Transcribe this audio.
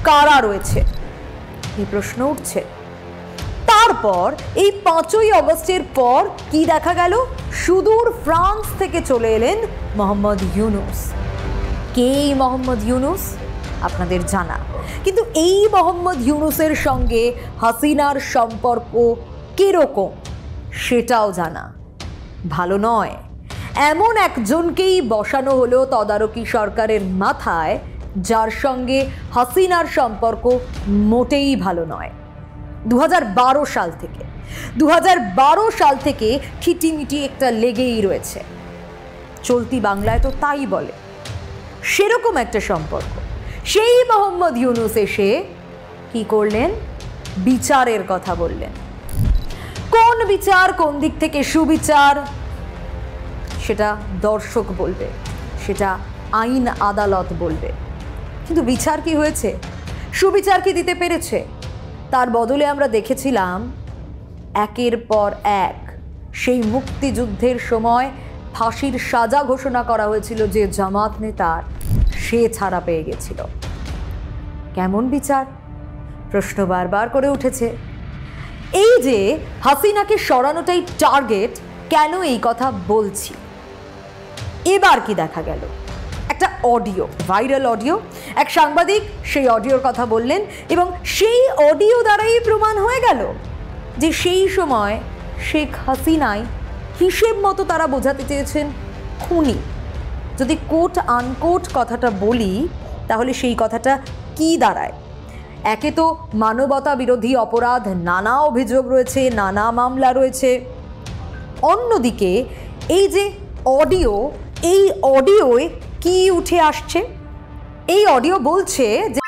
কারা রয়েছে এই প্রশ্ন উঠছে। তারপর এই 5ই আগস্টের পর কি দেখা গেল? সুদূর ফ্রান্স থেকে চলে এলেন মোহাম্মদ ইউনূস। কে এই মোহাম্মদ ইউনূস? আপনাদের জানা, কিন্তু এই মোহাম্মদ ইউনূসের সঙ্গে হাসিনার সম্পর্ক কিরকম সেটাও জানা। ভালো নয়। এমন একজনকেই বসানো হলো তদারকি সরকারের মাথায়, যার সঙ্গে হাসিনার সম্পর্ক মোটেই ভালো নয়। 2012 সাল থেকে খিটিমিটি একটা লেগেই রয়েছে। চলতি বাংলায় তো তাই বলে। সেরকম একটা সম্পর্ক। সেই মোহাম্মদ ইউনূস এসে কি করলেন? বিচারের কথা বললেন। কোন বিচার, কোন দিক থেকে সুবিচার সেটা দর্শক বলবে, সেটা আইন আদালত বলবে। কিন্তু বিচার কি হয়েছে? সুবিচার কি দিতে পেরেছে? তার বদলে আমরা দেখেছিলাম একের পর এক সেই মুক্তিযুদ্ধের সময় ফাঁসির সাজা ঘোষণা করা হয়েছিল যে জামাত নেতার, সে ছাড়া পেয়ে গেছিল। কেমন বিচার? প্রশ্ন বারবার করে উঠেছে। এই যে হাসিনাকে সরানোটাই টার্গেট, কেন এই কথা বলছি? এবার কি দেখা গেল? একটা অডিও, ভাইরাল অডিও। এক সাংবাদিক সেই অডিওর কথা বললেন এবং সেই অডিও দ্বারাই প্রমাণ হয়ে গেল যে সেই সময় শেখ হাসিনাই হিসেব মতো তারা বোঝাতে চেয়েছেন খুনি। যদি কোট আনকোট কথাটা বলি তাহলে সেই কথাটা কি দাঁড়ায়? একে তো মানবতা বিরোধী অপরাধ, নানা অভিযোগ রয়েছে, নানা মামলা রয়েছে। অন্যদিকে এই যে অডিও, এই অডিওয় কি উঠে আসছে? এই অডিও বলছে যে